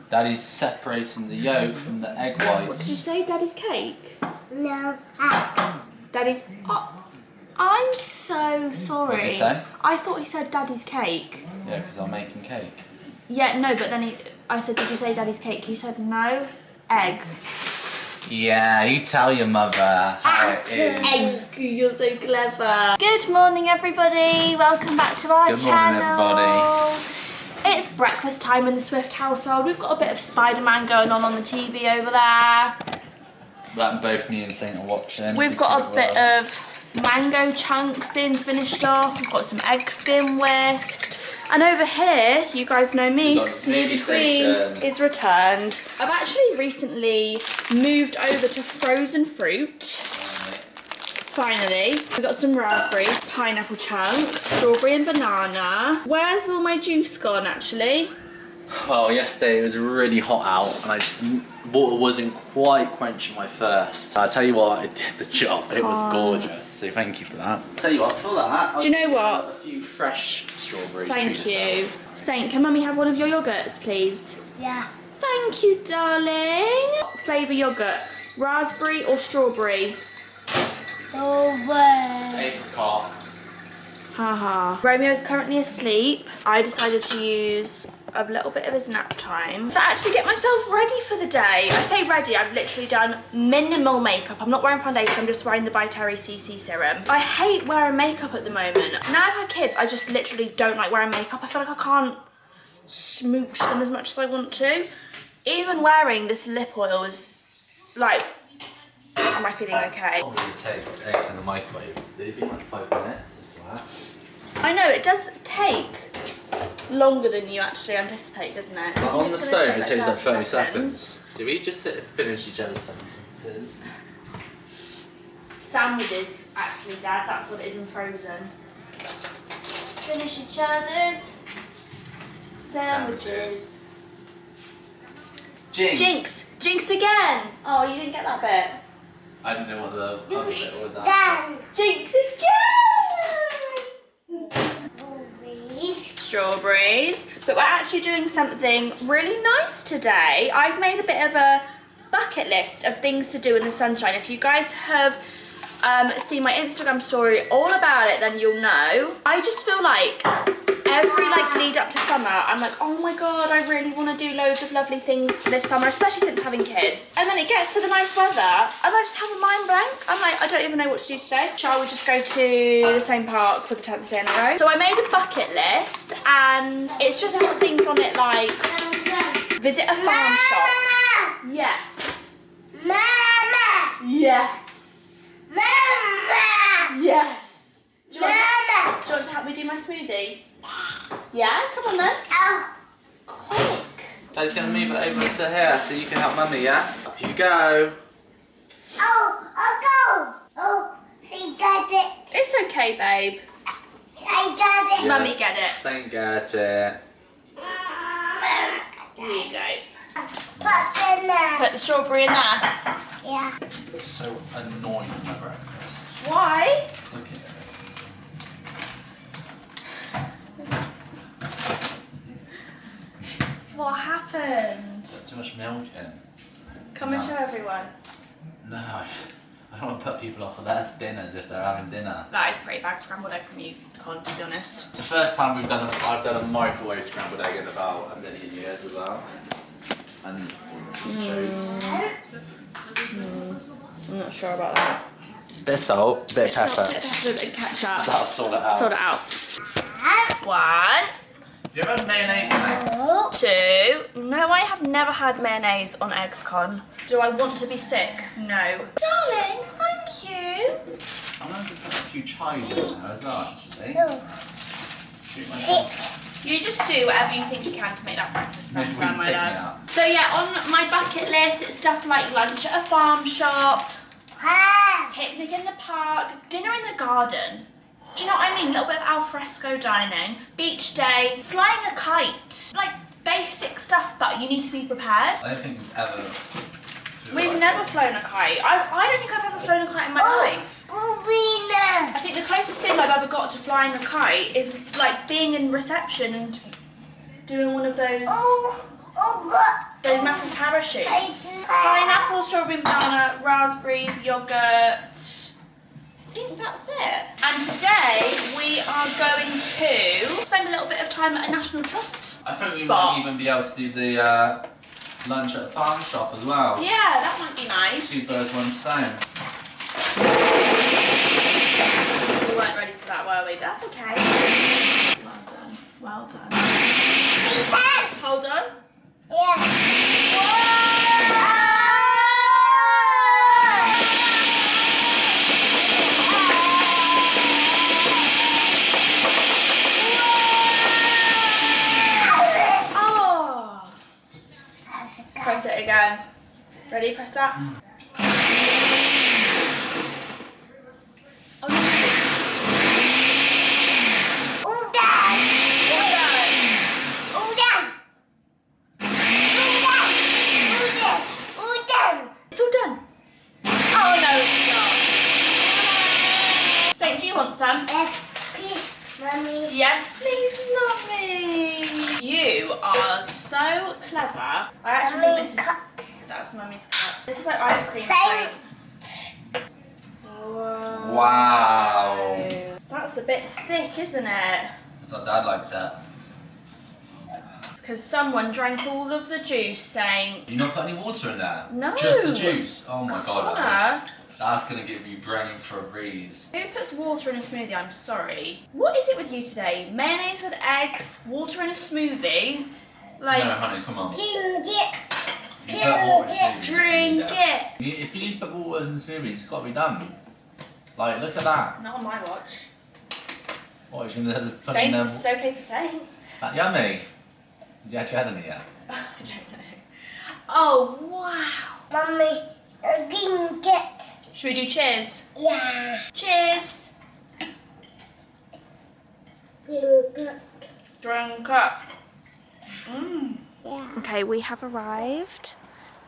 Daddy's separating the yolk from the egg whites. What did you say? Daddy's cake? No. Daddy's... Oh, I'm so sorry. What did you say? I thought he said Daddy's cake. Yeah, because I'm making cake. Yeah, no, but then I said, did you say Daddy's cake? He said no, egg. Yeah, you tell your mother how it is. Egg, you're so clever. Good morning, everybody. Welcome back to our channel. Good morning, everybody. It's breakfast time in the Swift household. We've got a bit of Spider-Man going on the TV over there. That both me and Saint are watching. We've got a bit of mango chunks being finished off. We've got some eggs being whisked. And over here, you guys know me, Smoothie Queen is returned. I've actually recently moved over to frozen fruit. Finally. We've got some raspberries, pineapple chunks, strawberry and banana. Where's all my juice gone, actually? Well, yesterday it was really hot out and water wasn't quite quenching my thirst. I'll tell you what, I did the job. It was gorgeous, so thank you for that. Tell you what, for that, do you know what? A few fresh strawberries. Thank you. Saint, can Mummy have one of your yogurts, please? Yeah. Thank you, darling. Flavour yogurt, raspberry or strawberry? Strawberry. Apricot. Haha. Romeo's currently asleep. I decided to use a little bit of his nap time to actually get myself ready for the day. I say ready, I've literally done minimal makeup. I'm not wearing foundation, I'm just wearing the By Terry CC serum. I hate wearing makeup at the moment. Now I've had kids, I just literally don't like wearing makeup. I feel like I can't smooch them as much as I want to. Even wearing this lip oil is like, am I feeling okay? I'll take eggs in the microwave. They've been like 5 minutes, I swear. I know, it does take longer than you actually anticipate, doesn't it? But on the stove it takes like 30 seconds. seconds. Do we just sit and finish each other's sentences? Sandwiches, actually, Dad, that's what it is in Frozen. Finish each other's sandwiches. Jinx! Jinx! Jinx again! Oh, you didn't get that bit. I didn't know what the other bit was. Done. Jinx again! Strawberries. But we're actually doing something really nice today. I've made a bit of a bucket list of things to do in the sunshine. If you guys have seen my Instagram story all about it, then you'll know. I just feel like every lead up to summer, I'm like, oh my god, I really want to do loads of lovely things this summer, especially since having kids. And then it gets to the nice weather, and I just have a mind blank. I'm like, I don't even know what to do today. Shall we just go to the same park for the 10th day in a row? So I made a bucket list, and it's just got things on it like, visit a farm shop. Yes. Mama. Yes. Mama. Yes. Do you want Mama. to help me do my smoothie? Yeah, come on then. Oh. Quick. Daddy's going to move it over to here so you can help Mummy, yeah? Up you go. Oh, I'll go. Oh, she got it. It's okay, babe. I got it. Mummy, get it. Saint got it. Here you go. Banana. Put the strawberry in there. Yeah. I'm so annoyed with my breakfast. Why? Look at it. What happened? Put too much milk in. Come and show everyone. No, I don't want to put people off of their dinners if they're having dinner. That is pretty bad scrambled egg from you, Con, to be honest. It's the first time I've done a microwave scrambled egg in about a million years as well. And it shows. I'm not sure about that. Bit of salt, bit of pepper. Bit of pepper, bit of ketchup. That'll sort it out. Sort it out. 1. You ever had mayonnaise on eggs? 2. No, I have never had mayonnaise on eggs, Con. Do I want to be sick? No. Darling, thank you. I'm going to put a few chives in there as well, actually. Suit my You just do whatever you think you can to make that breakfast Maybe better, we can my pick me love. up. So yeah, on my bucket list, it's stuff like lunch at a farm shop, picnic in the park, dinner in the garden. Do you know what I mean? A little bit of alfresco dining, beach day, flying a kite. Like basic stuff, but you need to be prepared. I don't think we've ever. We've never flown a kite. I don't think I've ever flown a kite in my life. I think the closest thing I've ever got to flying a kite is like being in reception and doing one of those those massive parachutes. Pineapple, strawberry, banana, raspberries, yogurt. I think that's it. And today we are going to spend a little bit of time at a National Trust I think we spot. might even be able to do the lunch at a farm shop as well. Yeah, that might be nice. 2 birds, 1 stone. We weren't ready for that, were we? That's okay. Well done. Well done. Hold on. Yeah. Oh! Press it again. Ready? Press that. Oh, no. It's all done. Oh no, it's not. Saint, do you want some? Yes, please, Mommy. Yes, please, Mummy. You are so clever. I actually think this is... That's Mummy's cup. This is like ice cream. Same. Whoa. Wow. That's a bit thick, isn't it? That's how Dad likes it. Because someone drank all of the juice, saying... You not put any water in there? No. Just the juice? Oh my god. Connor, That's going to give you brain freeze. who puts water in a smoothie? I'm sorry. What is it with you today? Mayonnaise with eggs, water in a smoothie? Like, No, honey, come on. Drink You put water in smoothies. drink it. If you need to put water in smoothies, it's got to be done. Like, look at that. Not on my watch. What, is you going to put in Saint, there? it's okay for Saint. That yummy. Has he actually had any yet? I don't know. Oh, wow. Mommy, drink it. Should we do cheers? Yeah. Cheers. Drink it. Drunk up. Mm. Yeah. Okay, we have arrived.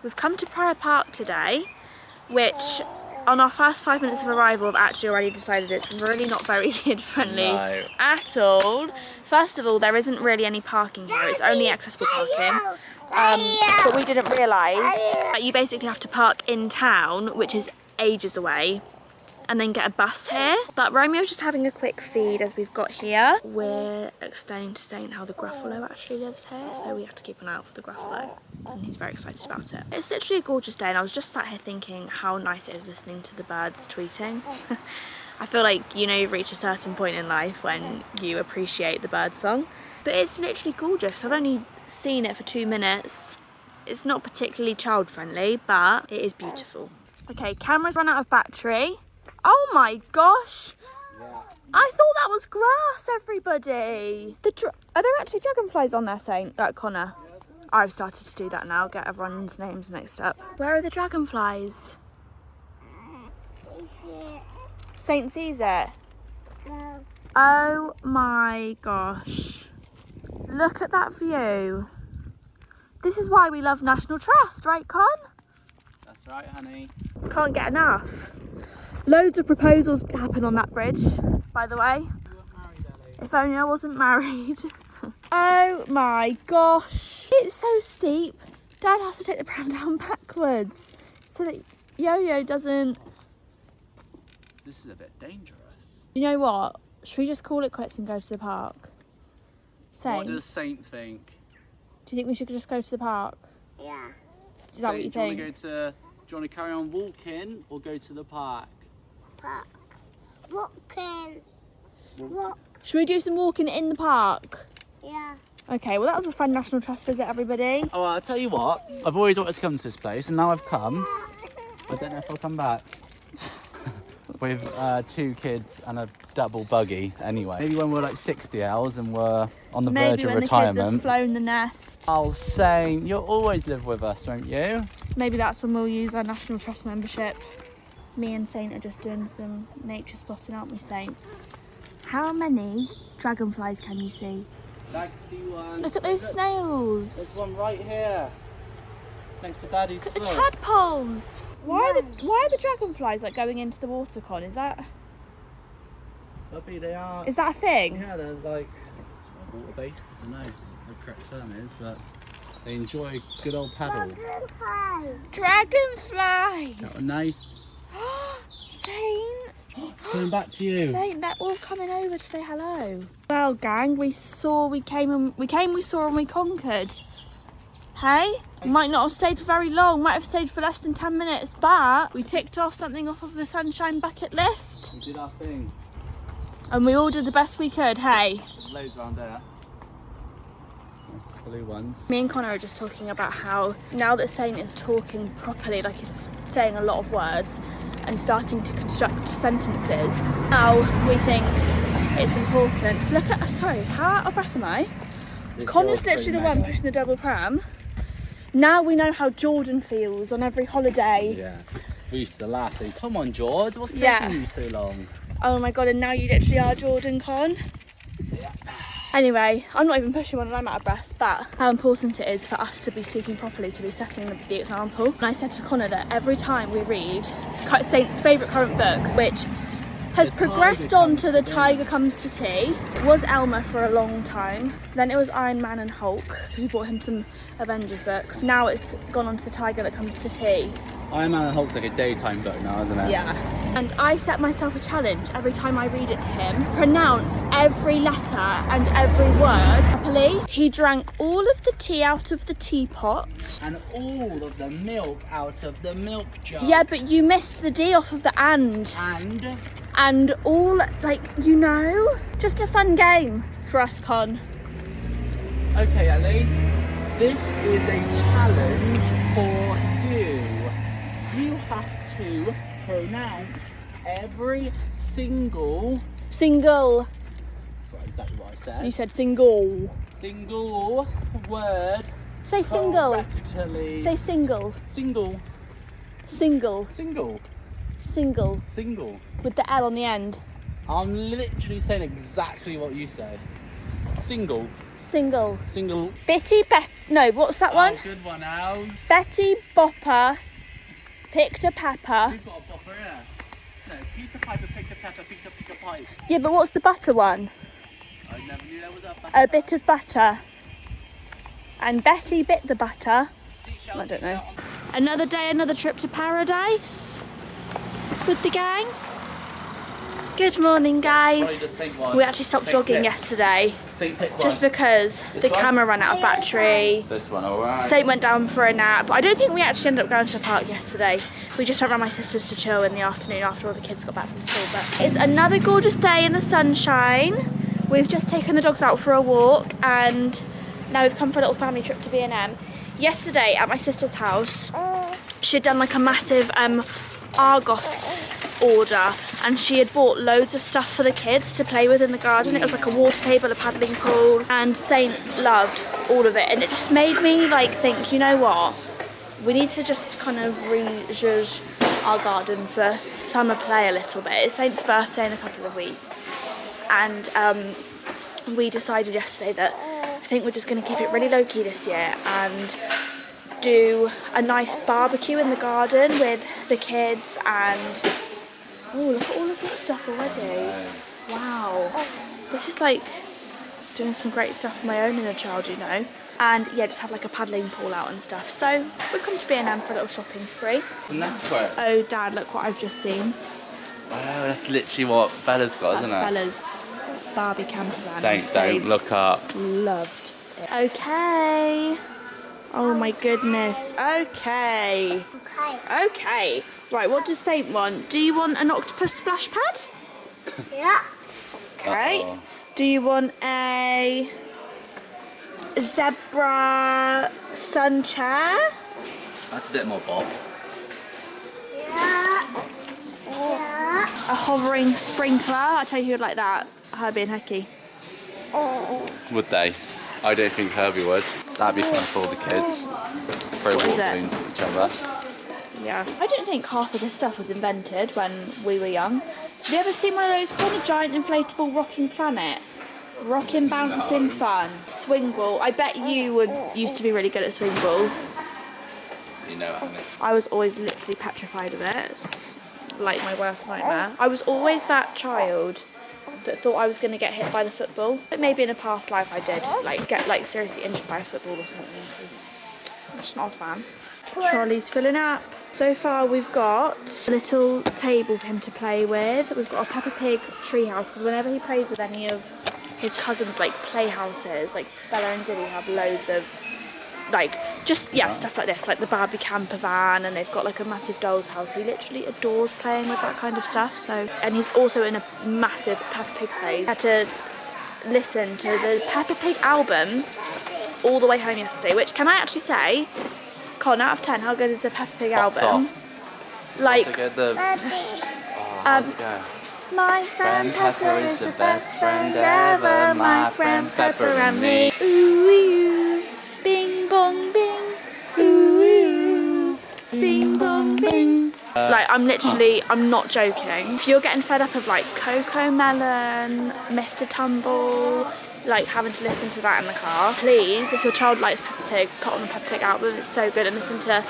We've come to Prior Park today, which on our first 5 minutes of arrival, I've actually already decided it's really not very kid friendly No. at all. First of all, there isn't really any parking here, it's only accessible parking. But we didn't realise that you basically have to park in town, which is ages away, and then get a bus here. But Romeo's just having a quick feed as we've got here. We're explaining to Saint how the Gruffalo actually lives here, so we have to keep an eye out for the Gruffalo, and he's very excited about it. It's literally a gorgeous day, and I was just sat here thinking how nice it is listening to the birds tweeting. I feel like, you know, you've reached a certain point in life when you appreciate the bird song, but it's literally gorgeous. I've only seen it for 2 minutes. It's not particularly child friendly, but it is beautiful. Okay, camera's run out of battery. Oh my gosh! I thought that was grass, everybody! Are there actually dragonflies on there, Saint? Connor? I've started to do that now, get everyone's names mixed up. Where are the dragonflies? Saint sees it. No. Oh my gosh. Look at that view. This is why we love National Trust, right, Con? That's right, honey. Can't get enough. Loads of proposals happen on that bridge, by the way. If only I wasn't married. Oh my gosh. It's so steep. Dad has to take the pram down backwards so that Yo-Yo doesn't... This is a bit dangerous. You know what? Should we just call it quits and go to the park? Saint, What does Saint think? do you think we should just go to the park? Yeah. Is that what you think? Do you want to carry on walking or go to the park? Park. Walking. Walk. Should we do some walking in the park? Yeah. Okay, well that was a fun National Trust visit, everybody. Oh, I'll tell you what. I've always wanted to come to this place, and now I've come. I don't know if I'll come back. With 2 kids and a double buggy, anyway. Maybe when we're like 60 hours and we're on the verge of Maybe when the kids have retirement. flown the nest. I'll say you'll always live with us, won't you? Maybe that's when we'll use our National Trust membership. Me and Saint are just doing some nature spotting, aren't we, Saint? How many dragonflies can you see? I can see one. Look at those There's snails. one right here. Next to Daddy's Look at the foot. tadpoles. Why are the dragonflies like going into the water, Con? Is that Bubby, they are. a thing? Yeah, they're like water based. I don't know what the correct term is, but They enjoy a good old paddle. Dragonflies! Oh, nice. Saint! It's coming back to you. Saint, they're all coming over to say hello. Well, gang, we came, we saw, and we conquered. Hey? Might not have stayed for very long, might have stayed for less than 10 minutes, but we ticked off something off of the sunshine bucket list. We did our thing. And we all did the best we could, hey? There's loads around there. Nice blue ones. Me and Connor are just talking about how now that Saint is talking properly, like he's saying a lot of words and starting to construct sentences, now we think it's important. Look at, sorry, how out of breath am I? Connor's literally the one pushing the double pram. Now we know how Jordan feels on every holiday. Yeah. We used to laugh, saying, come on, George, what's taking you so long? Oh my god, and now you literally are Jordan, Con. Yeah. Anyway, I'm not even pushing one and I'm out of breath, but how important it is for us to be speaking properly, to be setting the example. And I said to Connor that every time we read Saint's favourite current book, which has progressed on to The Tiger Comes to Tea. It was Elmer for a long time. Then it was Iron Man and Hulk. We bought him some Avengers books. Now it's gone on to The Tiger That Comes to Tea. Iron Man and Hulk's like a daytime book now, isn't it? Yeah. And I set myself a challenge every time I read it to him. Pronounce every letter and every word properly. He drank all of the tea out of the teapot. And all of the milk out of the milk jar. Yeah, but you missed the D off of the and. And all, like, you know, just a fun game for us, Con. Okay, Ellie, this is a challenge for you. You have to pronounce every single... Single. That's exactly what I said. You said single. Single word. Say single. Correctly. Say single. Single. Single. Single. Single. Single. With the L on the end. I'm literally saying exactly what you say. Single. Single. Single. No, what's that one? Oh, good one, Al. Betty Bopper picked a pepper. We've got a bopper here. No, Peter Piper picked a pepper, picked a pipe. Yeah, but what's the butter one? I never knew there was a butter. A bit of butter. And Betty bit the butter. I don't know. Another day, another trip to paradise with the gang. Good morning, guys. We actually stopped vlogging yesterday just because the camera ran out of battery. This one, alright. Saint went down for a nap. I don't think we actually ended up going to the park yesterday. We just went around my sister's to chill in the afternoon after all the kids got back from school. But it's another gorgeous day in the sunshine. We've just taken the dogs out for a walk and now we've come for a little family trip to B&M. Yesterday at my sister's house, she'd done like a massive Argos order and she had bought loads of stuff for the kids to play with in the garden. It was like a water table, a paddling pool, and Saint loved all of it, and it just made me like think, you know what, we need to just kind of re-zhuzh our garden for summer play a little bit. It's Saint's birthday in a couple of weeks and we decided yesterday that I think we're just going to keep it really low-key this year and do a nice barbecue in the garden with the kids. And oh, look at all of this stuff already. Wow, this is like doing some great stuff for my own inner child, you know. And yeah, just have like a paddling pool out and stuff. So we've come to B&M for a little shopping spree. And that's quite... Oh Dad, look what I've just seen. Wow, that's literally what Bella's got, isn't it? Bella's Barbie camper van. Don't look up. Loved it. Okay. Oh my goodness. Okay. Okay. Right, what does Saint want? Do you want an octopus splash pad? Yeah. Okay. Uh-oh. Do you want a zebra sun chair? That's a bit more Bob. Yeah. Yeah. A hovering sprinkler? I tell you who would like that. Herbie and Hecky. Would they? I don't think Herbie would. That'd be fun for all the kids. Throw water balloons at each other. Yeah. I don't think half of this stuff was invented when we were young. Have you ever seen one of those called a giant inflatable rocking planet? Rocking, bouncing, fun. Swing ball. I bet you used to be really good at swing ball. You know it, honey. I was always literally petrified of it. It's like my worst nightmare. I was always that child that thought I was going to get hit by the football. But maybe in a past life I did, like get like seriously injured by a football or something. just not a fan. Trolley's filling up. So far we've got a little table for him to play with. We've got a Peppa Pig treehouse because whenever he plays with any of his cousins, like playhouses, like Bella and Dilly have loads of like just stuff like this, like the Barbie camper van, and they've got like a massive doll's house. He literally adores playing with that kind of stuff. So, and he's also in a massive Peppa Pig phase. Had to listen to the Peppa Pig album all the way home yesterday, which, can I actually say, Con, out of 10, how good is the Peppa Pig album? Off. Like, Also good, how's it go? my friend Peppa is the best friend ever, my friend Peppa and me. Ooh, bing bong bing, ooh, bing bong bing. Like, I'm not joking. If you're getting fed up of like Coco Melon, Mr. Tumble, like having to listen to that in the car, please, if your child likes Peppa Pig, put on the Peppa Pig album. It's so good. And listen to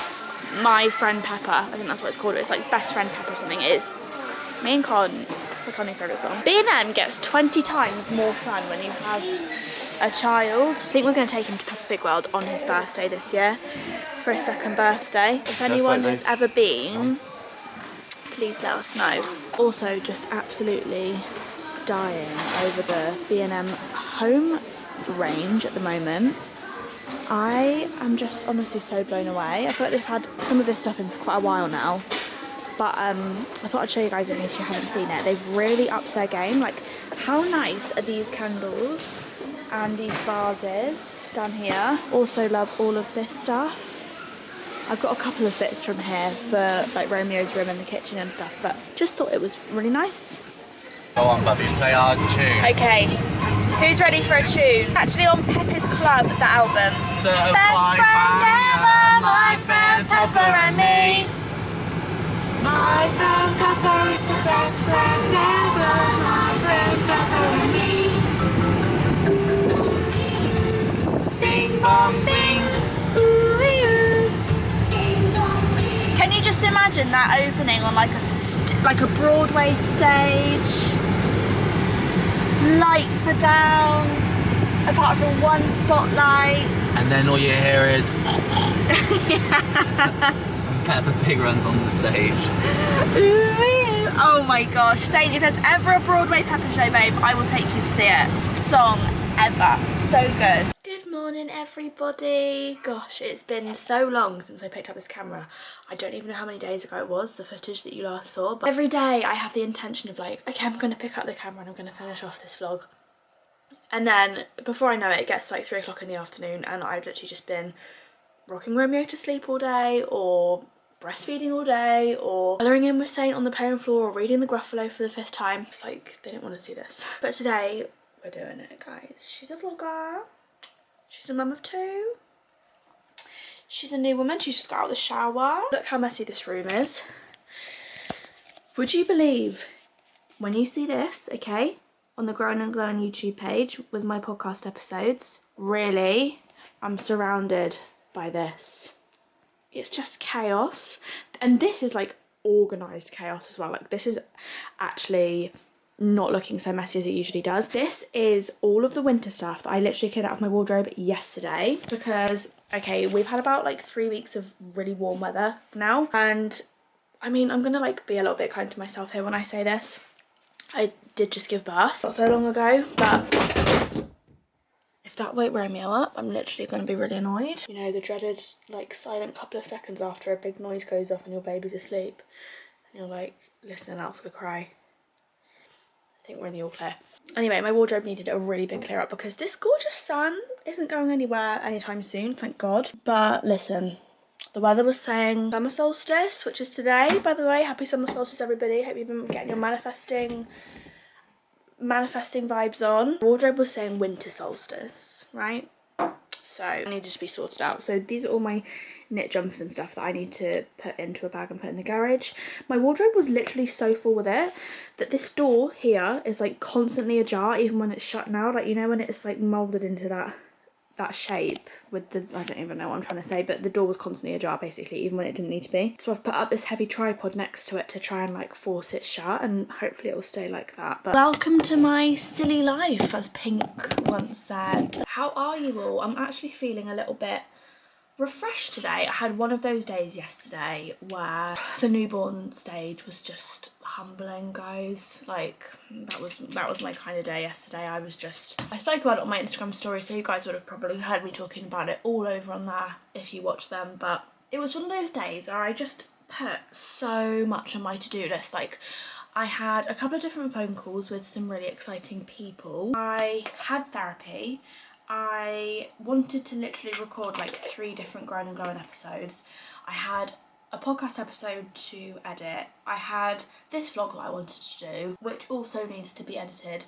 My Friend Peppa. I think that's what it's called. It's like Best Friend Peppa or something. It is. Me and Con, it's like our new favourite song. B&M gets 20 times more fun when you have a child. I think we're going to take him to Peppa Pig World on his birthday this year for his 2nd birthday. If anyone has ever been, please let us know. Also, just absolutely dying over the B&M home range at the moment. I am just honestly so blown away. I feel like they've had some of this stuff in for quite a while now, but I thought I'd show you guys in case you haven't seen it. They've really upped their game. Like, how nice are these candles and these vases down here? Also love all of this stuff. I've got a couple of bits from here for like Romeo's room and the kitchen and stuff, but just thought it was really nice. Go on, Bubby, play our tune. Okay, who's ready for a tune? Actually on Peppa's Club, the album. Best friend ever, my friend Peppa and me. My friend Peppa is the best friend ever, my friend Peppa and me. Bing bong bing, ooh ee. Bing bong bing. Can you just imagine that opening on like a Broadway stage? Lights are down, apart from one spotlight. And then all you hear is and Peppa Pig runs on the stage. Oh my gosh, Saint, if there's ever a Broadway Peppa show, babe, I will take you to see it. Best song ever, so good. Good morning, everybody. Gosh, it's been so long since I picked up this camera. I don't even know how many days ago it was, the footage that you last saw, but every day I have the intention of like, okay, I'm going to pick up the camera and I'm going to finish off this vlog. And then before I know it, it gets like 3 o'clock in the afternoon and I've literally just been rocking Romeo to sleep all day, or breastfeeding all day, or colouring in with Saint on the playroom floor, or reading the Gruffalo for the 5th time. It's like, they didn't want to see this. But today, we're doing it, guys. She's a vlogger. She's a mum of 2. She's a new woman. She just got out of the shower. Look how messy this room is. Would you believe when you see this, okay, on the Grown and Glowing YouTube page with my podcast episodes, really, I'm surrounded by this. It's just chaos. And this is like organised chaos as well. Like, this is actually not looking so messy as it usually does. This is all of the winter stuff that I literally cleared out of my wardrobe yesterday because, okay, we've had about like 3 weeks of really warm weather now, and I mean, I'm gonna like be a little bit kind to myself here when I say this. I did just give birth not so long ago, but if that won't Romeo up, I'm literally gonna be really annoyed. You know, the dreaded like silent couple of seconds after a big noise goes off and your baby's asleep and you're like listening out for the cry. I think we're in the all clear. Anyway, my wardrobe needed a really big clear up because this gorgeous sun isn't going anywhere anytime soon, thank God. But listen, the weather was saying summer solstice, which is today, by the way. Happy summer solstice, everybody. Hope you've been getting your manifesting vibes on. The wardrobe was saying winter solstice, right? So I need to just be sorted out. So these are all my knit jumpers and stuff that I need to put into a bag and put in the garage. My wardrobe was literally so full with it that this door here is like constantly ajar even when it's shut now. Like, you know, when it's like moulded into that shape with the, I don't even know what I'm trying to say, but the door was constantly ajar basically even when it didn't need to be. So I've put up this heavy tripod next to it to try and like force it shut, and hopefully it will stay like that. But welcome to my silly life, as Pink once said. How are you all? I'm actually feeling a little bit refreshed today. I had one of those days yesterday where the newborn stage was just humbling, guys. Like, that was my kind of day yesterday. I spoke about it on my Instagram story, so you guys would have probably heard me talking about it all over on there if you watch them. But it was one of those days where I just put so much on my to-do list. Like, I had a couple of different phone calls with some really exciting people. I had therapy. I wanted to literally record like 3 different Grown and Glowing episodes. I had a podcast episode to edit. I had this vlog that I wanted to do, which also needs to be edited.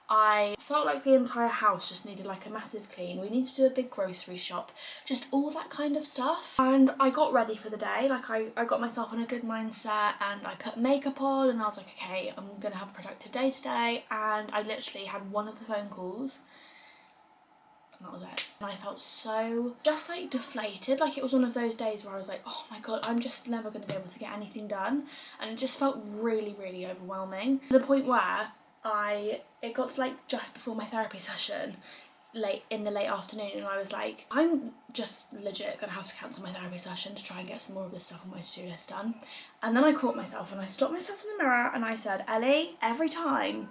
I felt like the entire house just needed like a massive clean. We need to do a big grocery shop, just all that kind of stuff. And I got ready for the day. Like I got myself in a good mindset and I put makeup on and I was like, okay, I'm gonna have a productive day today. And I literally had one of the phone calls. That was it. And I felt so just like deflated. Like it was one of those days where I was like, oh my god, I'm just never going to be able to get anything done. And it just felt really, really overwhelming. To the point where it got to like just before my therapy session, in the late afternoon, and I was like, I'm just legit gonna have to cancel my therapy session to try and get some more of this stuff on my to-do list done. And then I caught myself and I stopped myself in the mirror and I said, Ellie, every time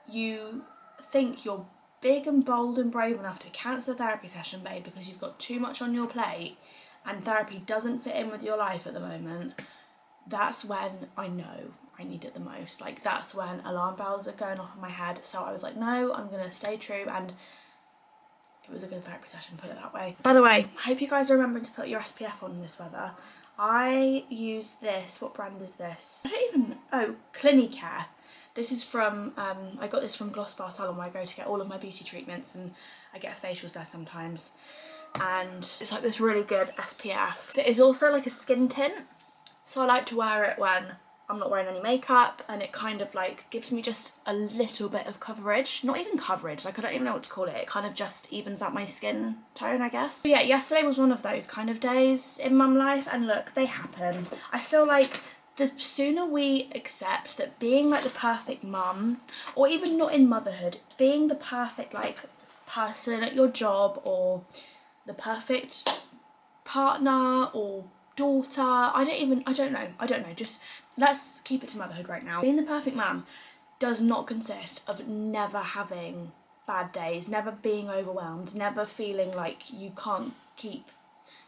you think you're big and bold and brave enough to cancel a therapy session, babe, because you've got too much on your plate and therapy doesn't fit in with your life at the moment, that's when I know I need it the most. Like, that's when alarm bells are going off in my head. So I was like, no, I'm gonna stay true, and it was a good therapy session, put it that way. By the way, I hope you guys are remembering to put your SPF on in this weather. I use this, what brand is this? I don't even, oh, Clinicare. This is from, I got this from Gloss Bar Salon, where I go to get all of my beauty treatments, and I get facials there sometimes. And it's like this really good SPF. It is also like a skin tint, so I like to wear it when I'm not wearing any makeup, and it kind of like gives me just a little bit of coverage. Not even coverage, like I don't even know what to call it. It kind of just evens out my skin tone, I guess. But yeah, yesterday was one of those kind of days in mum life, and look, they happen. I feel like the sooner we accept that being like the perfect mum, or even not in motherhood, being the perfect like person at your job, or the perfect partner or daughter, I don't know, just let's keep it to motherhood right now. Being the perfect mum does not consist of never having bad days, never being overwhelmed, never feeling like you can't keep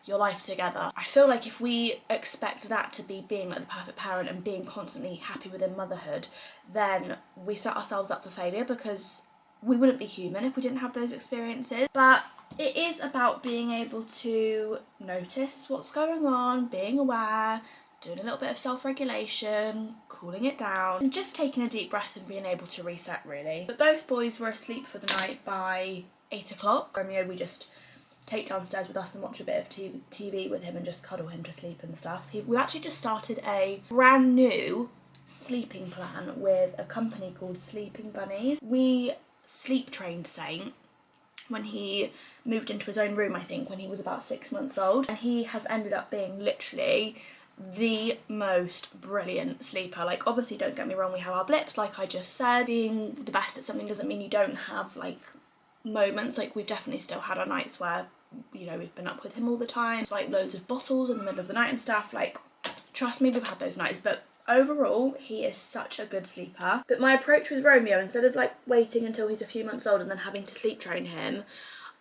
your life together. I feel like if we expect that to be being like the perfect parent and being constantly happy within motherhood, then we set ourselves up for failure, because we wouldn't be human if we didn't have those experiences. But it is about being able to notice what's going on, being aware, doing a little bit of self-regulation, cooling it down, and just taking a deep breath and being able to reset, really. But both boys were asleep for the night by 8 o'clock. Romeo, we just take downstairs with us and watch a bit of TV with him and just cuddle him to sleep and stuff. We actually just started a brand new sleeping plan with a company called Sleeping Bunnies. We sleep trained Saint when he moved into his own room, I think, when he was about 6 months old. And he has ended up being literally the most brilliant sleeper. Like, obviously, don't get me wrong, we have our blips, like I just said. Being the best at something doesn't mean you don't have, like, moments. Like, we've definitely still had our nights where, you know, we've been up with him all the time. It's like loads of bottles in the middle of the night and stuff. Like, trust me, we've had those nights. But overall, he is such a good sleeper. But my approach with Romeo, instead of like waiting until he's a few months old and then having to sleep train him,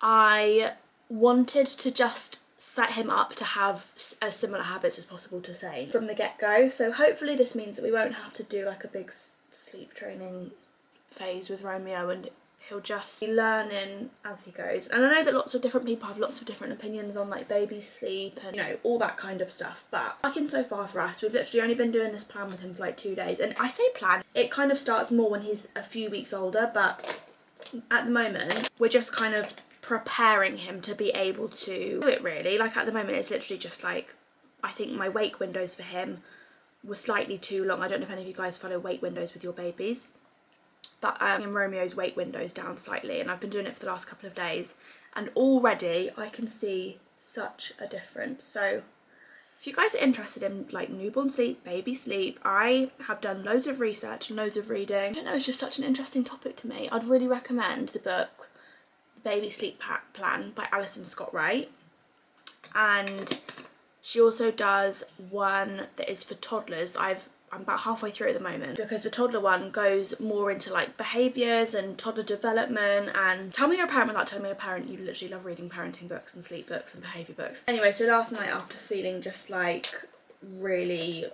I wanted to just set him up to have as similar habits as possible to Saint from the get-go. So hopefully this means that we won't have to do like a big sleep training phase with Romeo, and he'll just be learning as he goes. And I know that lots of different people have lots of different opinions on like baby sleep and, you know, all that kind of stuff. But working so far for us, we've literally only been doing this plan with him for like 2 days. And I say plan, it kind of starts more when he's a few weeks older, but at the moment, we're just kind of preparing him to be able to do it, really. Like, at the moment, it's literally just like, I think my wake windows for him were slightly too long. I don't know if any of you guys follow wake windows with your babies. But in Romeo's wake window's down slightly, and I've been doing it for the last couple of days, and already I can see such a difference. So if you guys are interested in like newborn sleep, baby sleep, I have done loads of research and loads of reading. I don't know, it's just such an interesting topic to me. I'd really recommend the book The Baby Sleep Plan by Alison Scott Wright. and she also does one that is for toddlers that I'm about halfway through at the moment, because the toddler one goes more into like behaviours and toddler development. And tell me you're a parent without telling me you're a parent, you literally love reading parenting books and sleep books and behaviour books. Anyway, so last night, after feeling just like really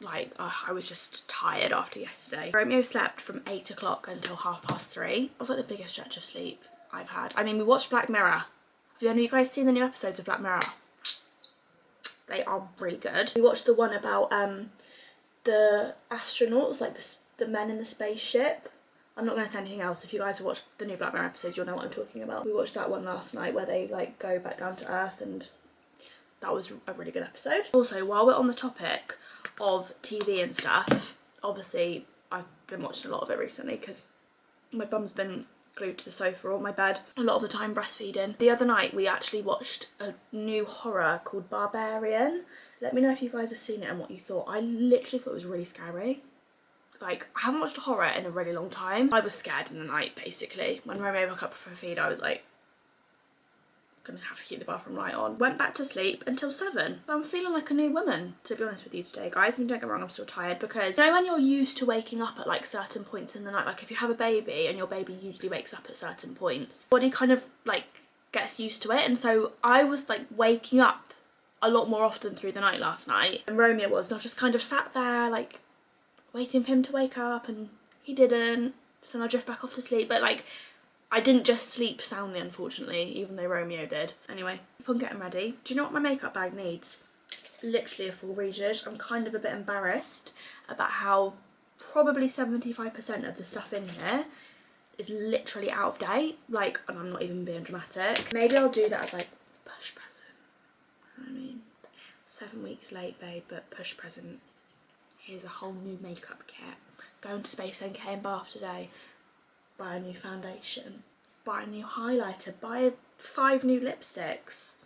like I was just tired after yesterday, Romeo slept from 8 o'clock until 3:30. It was like the biggest stretch of sleep I've had. I mean, we watched Black Mirror. Have any of you guys seen the new episodes of Black Mirror? They are really good. We watched the one about the astronauts, like the men in the spaceship. I'm not going to say anything else. If you guys have watched the new Black Mirror episodes, you'll know what I'm talking about. We watched that one last night where they like go back down to Earth, and that was a really good episode. Also, while we're on the topic of TV and stuff, obviously I've been watching a lot of it recently because my bum's been glued to the sofa or my bed a lot of the time breastfeeding. The other night we actually watched a new horror called Barbarian. Let me know if you guys have seen it and what you thought. I literally thought it was really scary. Like, I haven't watched a horror in a really long time. I was scared in the night, basically. When Romeo woke up for a feed, I was like, gonna have to keep the bathroom light on. Went back to sleep until 7. So I'm feeling like a new woman, to be honest with you today, guys. I mean, don't get me wrong, I'm still tired, because you know when you're used to waking up at like certain points in the night, like if you have a baby and your baby usually wakes up at certain points, body kind of like gets used to it. And so I was like waking up a lot more often through the night last night, and Romeo was, and I just kind of sat there like waiting for him to wake up, and he didn't, so then I drift back off to sleep. But like, I didn't just sleep soundly, unfortunately, even though Romeo did. Anyway, keep on getting ready. Do you know what my makeup bag needs? Literally a full rejig. I'm kind of a bit embarrassed about how probably 75% of the stuff in here is literally out of date. Like, and I'm not even being dramatic. Maybe I'll do that as like push present. I mean, 7 weeks late, babe, but push present. Here's a whole new makeup kit. Going to Space NK in Bath today. Buy a new foundation, buy a new highlighter, buy 5 new lipsticks.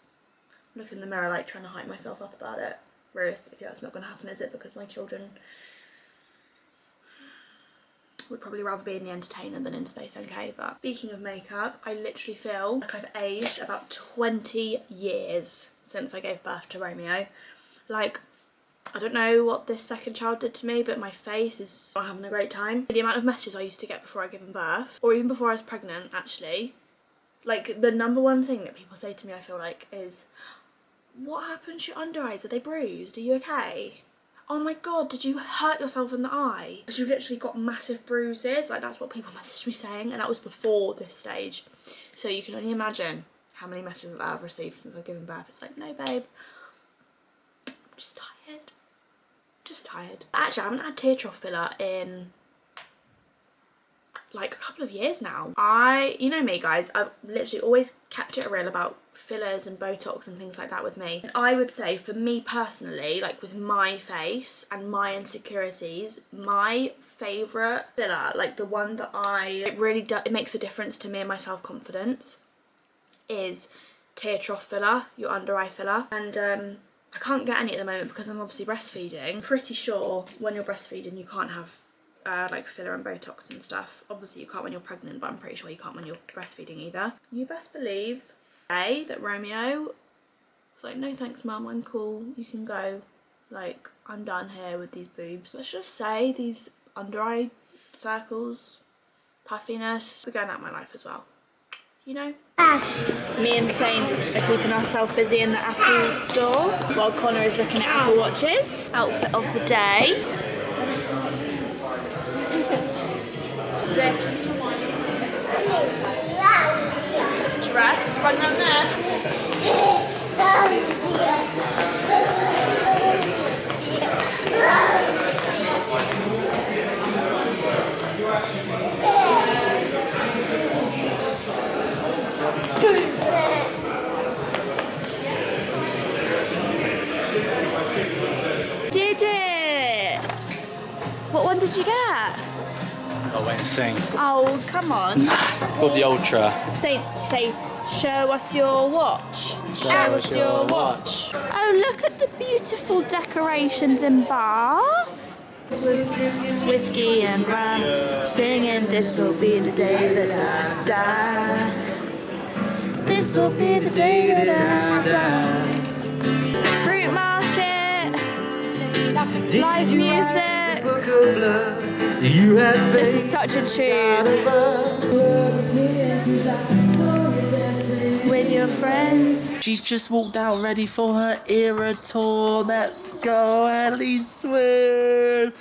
Look in the mirror like trying to hype myself up about it. Realistically, that's not going to happen, is it? Because my children would probably rather be in The Entertainer than in Space NK. But speaking of makeup, I literally feel like I've aged about 20 years since I gave birth to Romeo. Like, I don't know what this second child did to me, but my face is not having a great time. The amount of messages I used to get before I gave birth, or even before I was pregnant, actually, like the number one thing that people say to me, I feel like, is, what happened to your under eyes? Are they bruised? Are you okay? Oh my god, did you hurt yourself in the eye? Because you've literally got massive bruises. Like, that's what people messaged me saying, and that was before this stage. So you can only imagine how many messages that I've received since I've given birth. It's like, no babe, I'm just tired. Just tired. Actually, I haven't had tear trough filler in like a couple of years now. You know me guys, I've literally always kept it real about fillers and Botox and things like that with me. And I would say for me personally, like with my face and my insecurities, my favourite filler, like the one that it makes a difference to me and my self-confidence, is tear trough filler, your under eye filler. And I can't get any at the moment because I'm obviously breastfeeding. I'm pretty sure when you're breastfeeding you can't have like filler and Botox and stuff. Obviously you can't when you're pregnant, but I'm pretty sure you can't when you're breastfeeding either. You best believe that Romeo was like, no thanks mum, I'm cool, you can go. Like, I'm done here with these boobs. Let's just say these under eye circles, puffiness, we're going out of my life as well. You know? Me and Saint are keeping ourselves busy in the Apple store while Connor is looking at Apple Watches. Outfit of the day. This dress, run around there. Did it? What one did you get? I'll wait and sing. Oh, come on. It's called the Ultra. Say, show us your watch. Show us your watch. Oh, look at the beautiful decorations in Bath. This was whiskey and rum, singing this'll be the day that I die. This'll be the day that I die. Live music. This is such a tune. With your friends. She's just walked out ready for her era tour. Let's go, Ellie, swim.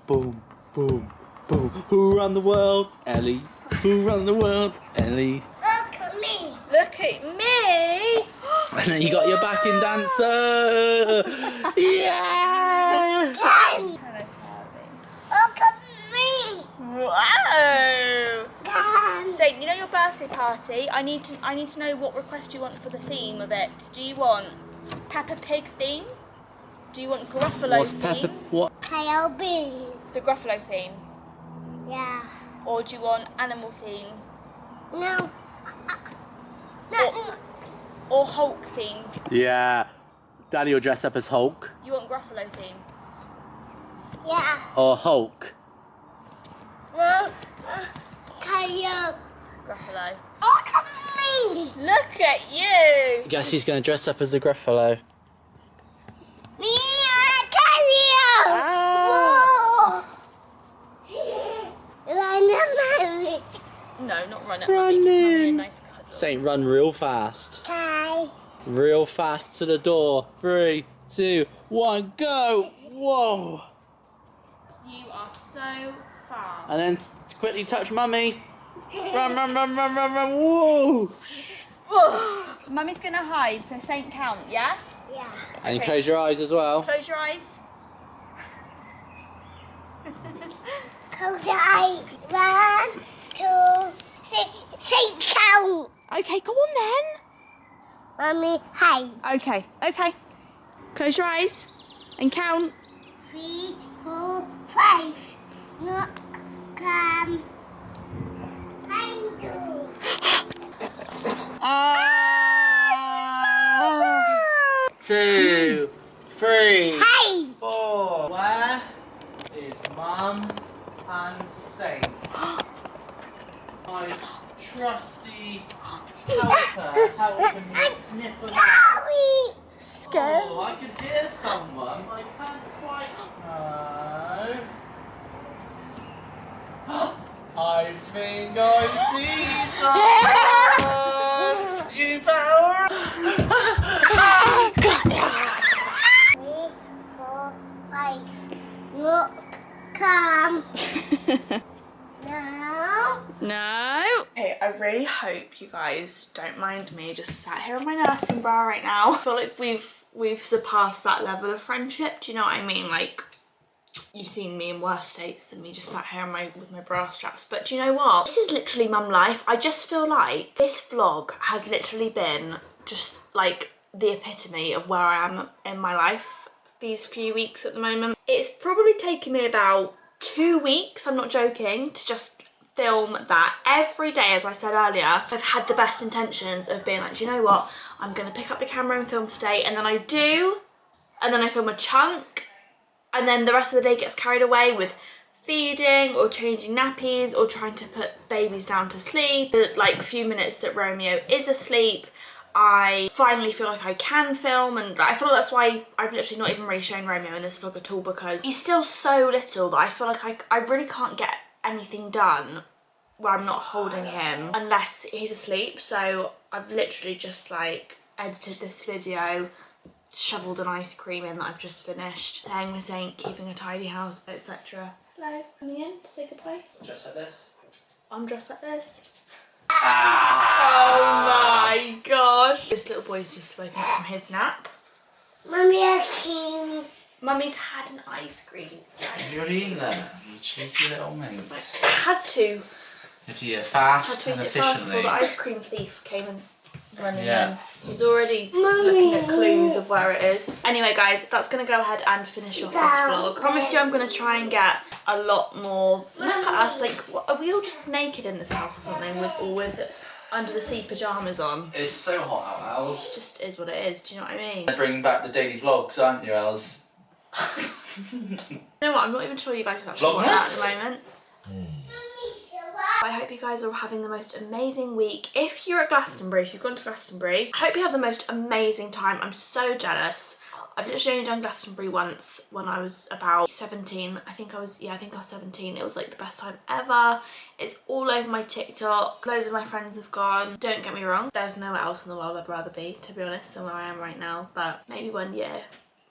Boom, boom, boom. Who run the world? Ellie. Who run the world? Ellie. Look at me. Look at me. And then you got your backing dancer. Yeah. Can. Look at me. Wow. Can. Saint, you know your birthday party? I need to know what request you want for the theme of it. Do you want Peppa Pig theme? Do you want Gruffalo What's theme? Peppa? What? KLB. The Gruffalo theme. Yeah. Or do you want animal theme? No. No. Or Hulk theme? Yeah. Daddy will dress up as Hulk. You want Gruffalo theme? Yeah. Or Hulk. No. KLB. Gruffalo. Look at me. Look at you! Guess who's going to dress up as the Gruffalo? Me KLB. Ah. Whoa. Run, mommy. No, not run at Running. Mummy. A nice cuddle. Saint, run real fast. Okay. Real fast to the door. 3, 2, 1, go! Whoa! You are so fast. And then quickly touch Mummy. Run, run, run, run, run, run. Whoa! Mummy's gonna hide, so Saint count, yeah? Yeah. And you Okay. close your eyes as well. Close your eyes. Close your eyes. 1, 2, 6 count. Okay, go on Mommy, hi. then. Okay. Close your eyes and count. 3, 4, 5. Look, come. Thank you. Ah! 2, 3, Hi. 4. Where is Mum and Saint? My trusty helper helping me sniff them out. Sorry. Scared. Oh, I can hear someone. I can't quite. No. I think I see someone. You better. 3, 4, 5. Look, come. Now. No. Okay, I really hope you guys don't mind me just sat here in my nursing bra right now. I feel like we've surpassed that level of friendship. Do you know what I mean? Like, you've seen me in worse states than me just sat here with my bra straps. But do you know what? This is literally mum life. I just feel like this vlog has literally been just like the epitome of where I am in my life these few weeks at the moment. It's probably taken me about 2 weeks, I'm not joking, to just film that every day. As I said earlier, I've had the best intentions of being like, do you know what, I'm gonna pick up the camera and film today, and then I do, and then I film a chunk, and then the rest of the day gets carried away with feeding or changing nappies or trying to put babies down to sleep. The like few minutes that Romeo is asleep, I finally feel like I can film, and I feel like that's why I've literally not even really shown Romeo in this vlog at all, because he's still so little that I feel like I really can't get anything done where I'm not holding him unless he's asleep. So I've literally just like edited this video, shoveled an ice cream in that I've just finished, playing with Saint, keeping a tidy house, etc. Hello, coming in to say goodbye. Just like this. I'm dressed like this. Oh my gosh. This little boy's just woken up from his nap. Mommy, I came. Mummy's had an ice cream. Have you already eaten them? You cheeky little minx. Had to. Have to eat it Had fast to and eat it fast before efficiently. the ice cream thief came and running Yeah. in. He's already looking at clues of where it is. Anyway guys, that's going to go ahead and finish off this vlog. I promise you I'm going to try and get a lot more. Look at us, like, what, are we all just naked in this house or something with under the sea pyjamas on? It's so hot out, It Els. just is what it is, do you know what I mean? Bring back the daily vlogs, aren't you, Els? You know what, I'm not even sure you guys have actually watched that Vlogmas? at the moment. I hope you guys are having the most amazing week. If you're at Glastonbury, if you've gone to Glastonbury, I hope you have the most amazing time. I'm so jealous. I've literally only done Glastonbury once when I was about 17. I think I was 17. It was like the best time ever. It's all over my TikTok. Loads of my friends have gone. Don't get me wrong, there's nowhere else in the world I'd rather be, to be honest, than where I am right now. But maybe one year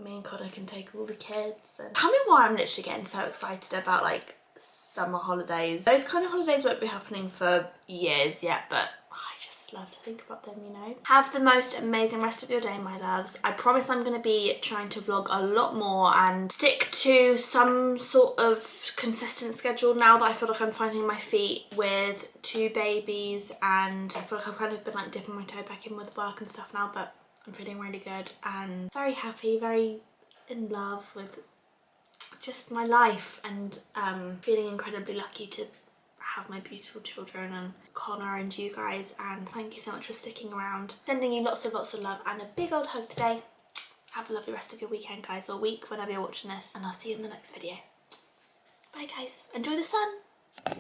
me and Connor can take all the kids. And tell me why I'm literally getting so excited about like summer holidays. Those kind of holidays won't be happening for years yet, but I just love to think about them, you know. Have the most amazing rest of your day, my loves. I promise I'm going to be trying to vlog a lot more and stick to some sort of consistent schedule now that I feel like I'm finding my feet with 2 babies, and I feel like I've kind of been like dipping my toe back in with work and stuff now, but I'm feeling really good and very happy, very in love with just my life, and feeling incredibly lucky to have my beautiful children and Connor and you guys. And thank you so much for sticking around. Sending you lots of love and a big old hug today. Have a lovely rest of your weekend, guys, or week whenever you're watching this, and I'll see you in the next video. Bye guys, enjoy the sun.